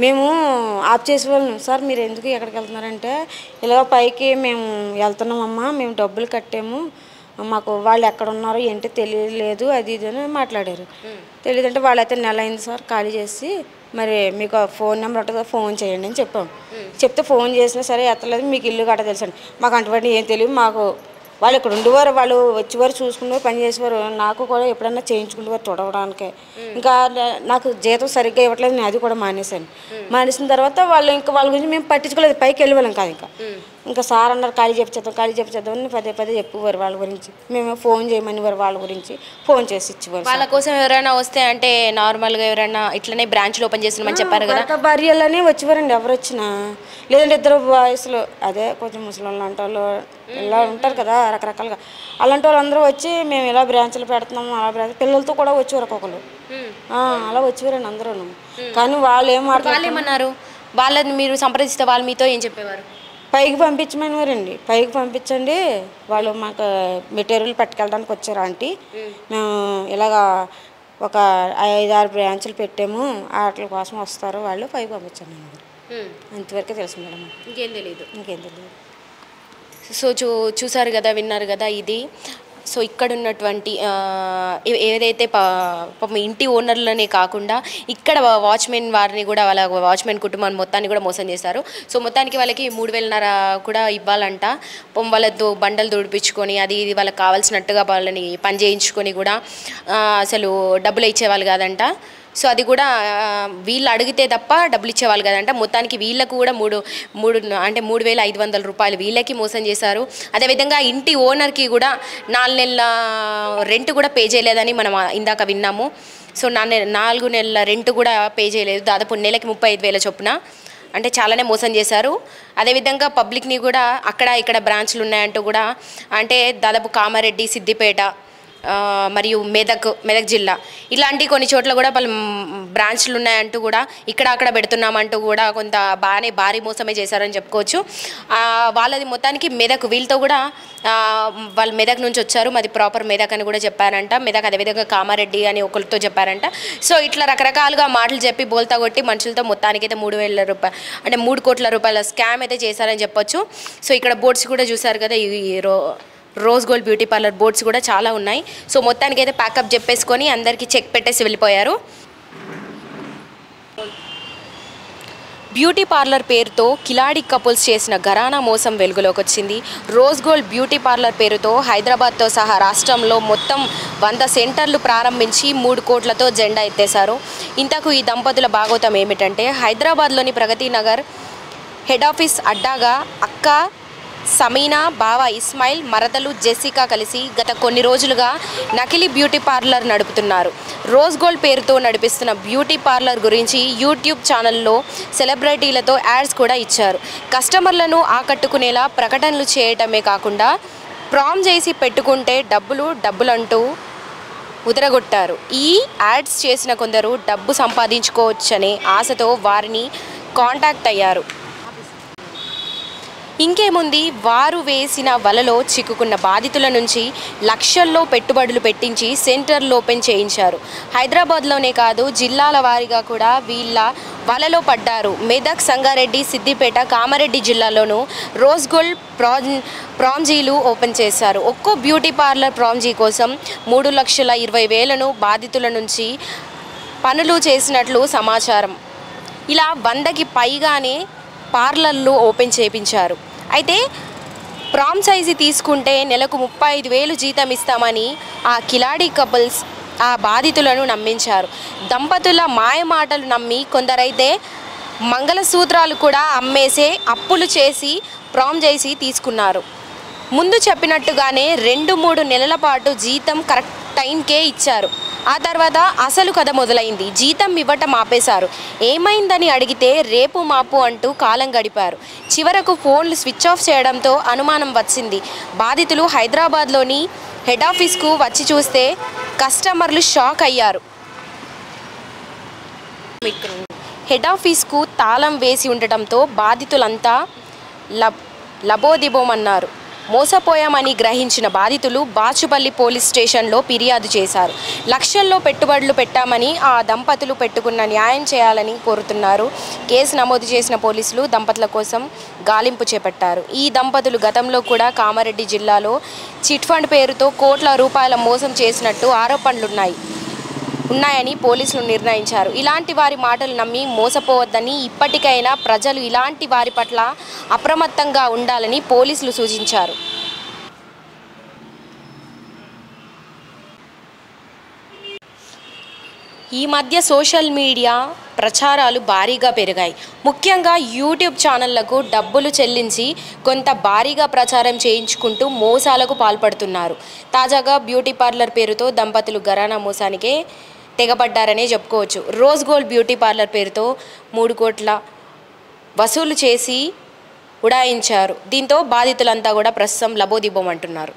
మేము ఆఫ్ చేసేవాళ్ళం. సార్ మీరు ఎందుకు ఎక్కడికి వెళ్తున్నారంటే, ఇలా పైకి మేము వెళ్తున్నామమ్మా, మేము డబ్బులు కట్టాము, మాకు వాళ్ళు ఎక్కడ ఉన్నారో ఏంటో తెలియలేదు అది ఇది అని మాట్లాడారు. తెలియదంటే వాళ్ళైతే నెల అయింది సార్ ఖాళీ చేసి, మరి మీకు ఫోన్ నెంబర్ ఉంటుంది కదా ఫోన్ చేయండి అని చెప్పాము. చెప్తే ఫోన్ చేసినా సరే ఎత్తలేదు. మీకు ఇల్లు గట్ట తెలుసండి. మాకు అంటుబడి ఏం తెలియదు. మాకు వాళ్ళు ఇక్కడ ఉండేవారు, వాళ్ళు వచ్చేవారు, చూసుకునేవారు, పని చేసేవారు. నాకు కూడా ఎప్పుడన్నా చేయించుకునేవారు చూడడానికి. ఇంకా నాకు జీతం సరిగ్గా ఇవ్వట్లేదు, నేను అది కూడా మానేశాను. మానేసిన తర్వాత వాళ్ళు ఇంకా వాళ్ళ గురించి మేము పట్టించుకోలేదు. పైకి వెళ్ళేవాళ్ళం కాదు. ఇంకా సార్ అన్నారు ఖాళీ చెప్పేద్దాం అని పదే చెప్పేవారు వాళ్ళ గురించి. మేము ఫోన్ చేయమనివారు, వాళ్ళ గురించి ఫోన్ చేసి ఇచ్చేవారు. వాళ్ళ కోసం ఎవరైనా వస్తే అంటే నార్మల్గా ఎవరైనా ఇట్లనే బ్రాంచ్లు ఓపెన్ చేస్తున్నామని చెప్పారు కదా, భార్యలనే వచ్చేవారండి ఎవరు వచ్చినా. లేదంటే ఇద్దరు వయసులో అదే కొంచెం ముసలి లాంటి వాళ్ళు ఇలా ఉంటారు కదా రకరకాలుగా, అలాంటి వాళ్ళు అందరూ వచ్చి మేము ఇలా బ్రాంచ్లు పెడుతున్నాము, అలా బ్రాంచ్ పిల్లలతో కూడా వచ్చేవారు ఒక్కొక్కరు. అలా వచ్చేవారండి అందరూ. కానీ వాళ్ళు ఏమన్నారు? వాళ్ళని మీరు సంప్రదిస్తే వాళ్ళు మీతో ఏం చెప్పేవారు? పైకి పంపించమనివారండి. పైకి పంపించండి, వాళ్ళు మాకు మెటీరియల్ పట్టుకెళ్ళడానికి వచ్చారు ఆంటీ, మేము ఇలాగా ఒక 5-6 బ్రాంచులు పెట్టాము, వాటి కోసం వస్తారు వాళ్ళు, పైకి పంపించండి. అంతవరకే తెలుసు మేడం. ఇంకేం తెలియదు. సో చూసారు కదా, విన్నారు కదా. ఇది సో ఇక్కడ ఉన్నటువంటి ఏదైతే పాపం ఇంటి ఓనర్లనే కాకుండా ఇక్కడ వాచ్మెన్ వారిని కూడా, వాళ్ళ వాచ్మెన్ కుటుంబాన్ని మొత్తాన్ని కూడా మోసం చేశారు. సో మొత్తానికి వాళ్ళకి 3,500 కూడా ఇవ్వాలంట. వాళ్ళతో బండలు దుడిపించుకొని అది ఇది వాళ్ళకి కావాల్సినట్టుగా వాళ్ళని పని చేయించుకొని కూడా అసలు డబ్బులు ఇచ్చేవాళ్ళు కాదంట. సో అది కూడా వీళ్ళు అడిగితే తప్ప డబ్బులు ఇచ్చేవాళ్ళు కదంట. మొత్తానికి వీళ్ళకు కూడా 3,500 రూపాయలు వీళ్ళకి మోసం చేశారు. అదేవిధంగా ఇంటి ఓనర్కి కూడా 4 నెలల రెంట్ కూడా పే చేయలేదని మనం ఇందాక విన్నాము. సో 4 నెలల రెంట్ కూడా పే చేయలేదు, దాదాపు నెలకి 35,000 చొప్పున. అంటే చాలానే మోసం చేశారు. అదేవిధంగా పబ్లిక్ని కూడా అక్కడ ఇక్కడ బ్రాంచ్లు ఉన్నాయంటూ కూడా, అంటే దాదాపు కామారెడ్డి, సిద్దిపేట మరియు మెదక్ జిల్లా ఇలాంటి కొన్ని చోట్ల కూడా వాళ్ళు బ్రాంచ్లు ఉన్నాయంటూ కూడా ఇక్కడ అక్కడ పెడుతున్నామంటూ కూడా కొంత భారీ మోసమే చేశారని చెప్పుకోవచ్చు. వాళ్ళది మొత్తానికి మెదక్, వీళ్ళతో కూడా వాళ్ళు మెదక్ నుంచి వచ్చారు, మాది ప్రాపర్ మెదక్ అని కూడా చెప్పారంట. మెదక్ అదేవిధంగా కామారెడ్డి అని ఒకరితో చెప్పారంట. సో ఇట్లా రకరకాలుగా మాటలు చెప్పి బోల్తా కొట్టి మనుషులతో మొత్తానికి అయితే 3,000 రూపాయలు అంటే 3 కోట్ల రూపాయల స్కామ్ అయితే చేశారని చెప్పొచ్చు. సో ఇక్కడ బోర్డ్స్ కూడా చూసారు కదా, ఈ rose gold beauty parlour boards కూడా చాలా ఉన్నాయి. సో మొత్తానికి అయితే ప్యాకప్ చెప్పేసుకొని అందరికీ చెక్ పెట్టేసి వెళ్ళిపోయారు. బ్యూటీ పార్లర్ పేరుతో కిలాడి కపుల్స్ చేసిన ఘరానా మోసం వెలుగులోకి వచ్చింది. రోజ్ గోల్డ్ బ్యూటీ పార్లర్ పేరుతో హైదరాబాద్తో సహా రాష్ట్రంలో మొత్తం 100 సెంటర్లు ప్రారంభించి 3 కోట్లతో జెండా ఎత్తేశారు. ఇంతకు ఈ దంపతుల భాగోతం ఏమిటంటే, హైదరాబాద్లోని ప్రగతి నగర్ హెడ్ ఆఫీస్ అడ్డాగా అక్క సమీనా, బావ ఇస్మాయిల్, మరదలు జెసికా కలిసి గత కొన్ని రోజులుగా నకిలీ బ్యూటీ పార్లర్ నడుపుతున్నారు. రోజ్ గోల్డ్ పేరుతో నడిపిస్తున్న బ్యూటీ పార్లర్ గురించి యూట్యూబ్ ఛానల్లో సెలబ్రిటీలతో యాడ్స్ కూడా ఇచ్చారు. కస్టమర్లను ఆకట్టుకునేలా ప్రకటనలు చేయటమే కాకుండా ప్రామ్ చేసి పెట్టుకుంటే డబ్బులంటూ ఉదరగొట్టారు. ఈ యాడ్స్ చేసిన కొందరు డబ్బు సంపాదించుకోవచ్చనే ఆశతో వారిని కాంటాక్ట్ అయ్యారు. ఇంకేముంది, వారు వేసిన వలలో చిక్కుకున్న బాధితుల నుంచి లక్షల్లో పెట్టుబడులు పెట్టించి సెంటర్లు ఓపెన్ చేయించారు. హైదరాబాద్లోనే కాదు, జిల్లాల వారీగా కూడా వీళ్ళ వలలో పడ్డారు. మెదక్, సంగారెడ్డి, సిద్దిపేట, కామారెడ్డి జిల్లాలోనూ రోజ్ గోల్డ్ ప్రాంజీలు ఓపెన్ చేశారు. ఒక్కో బ్యూటీ పార్లర్ ప్రాంజీ కోసం 3,20,000ను బాధితుల నుంచి పనులు చేసినట్లు సమాచారం. ఇలా 100కి పైగానే పార్లర్లు ఓపెన్ చేయించారు. అయితే ప్రామ్ సైజు తీసుకుంటే నెలకు 35,000 జీతం ఇస్తామని ఆ కిలాడి కపుల్స్ ఆ బాధితులను నమ్మించారు. దంపతుల మాయ మాటలు నమ్మి కొందరైతే మంగళసూత్రాలు కూడా అమ్మేసే అప్పులు చేసి ప్రామ్ చేసి తీసుకున్నారు. ముందు చెప్పినట్టుగానే 2-3 నెలల పాటు జీతం కరెక్ట్ టైంకే ఇచ్చారు. ఆ తర్వాత అసలు కథ మొదలైంది. జీతం ఇవ్వటం ఆపేశారు. ఏమైందని అడిగితే రేపు మాపు అంటూ కాలం గడిపారు. చివరకు ఫోన్లు స్విచ్ ఆఫ్ చేయడంతో అనుమానం వచ్చింది. బాధితులు హైదరాబాద్లోని హెడ్ ఆఫీస్కు వచ్చి చూస్తే కస్టమర్లు షాక్ అయ్యారు. హెడ్ ఆఫీస్కు తాళం వేసి ఉండటంతో బాధితులంతా లబోదిబోమన్నారు. మోసపోయామని గ్రహించిన బాధితులు బాచుపల్లి పోలీస్ స్టేషన్లో ఫిర్యాదు చేశారు. లక్షల్లో పెట్టుబడులు పెట్టామని ఆ దంపతులు పెట్టుకున్న న్యాయం చేయాలని కోరుతున్నారు. కేసు నమోదు చేసిన పోలీసులు దంపతుల కోసం గాలింపు చేపట్టారు. ఈ దంపతులు గతంలో కూడా కామారెడ్డి జిల్లాలో చిట్ ఫండ్ పేరుతో కోట్ల రూపాయల మోసం చేసినట్టు ఉన్నాయని పోలీసులు నిర్ణయించారు. ఇలాంటి వారి మాటలు నమ్మి మోసపోవద్దని, ఇప్పటికైనా ప్రజలు ఇలాంటి వారి పట్ల అప్రమత్తంగా ఉండాలని పోలీసులు సూచించారు. ఈ మధ్య సోషల్ మీడియా ప్రచారాలు భారీగా పెరిగాయి. ముఖ్యంగా యూట్యూబ్ ఛానళ్లకు డబ్బులు చెల్లించి కొంత భారీగా ప్రచారం చేయించుకుంటూ మోసాలకు పాల్పడుతున్నారు. తాజాగా బ్యూటీ పార్లర్ పేరుతో దంపతులు ఘరానా మోసానికే తెగబడ్డారనే చెప్పుకోవచ్చు. రోజ్ గోల్డ్ బ్యూటీ పార్లర్ పేరుతో 3 కోట్ల వసూలు చేసి ఉడాయించారు. దీంతో బాధితులంతా కూడా ప్రస్తుతం లబోదిబోమంటున్నారు.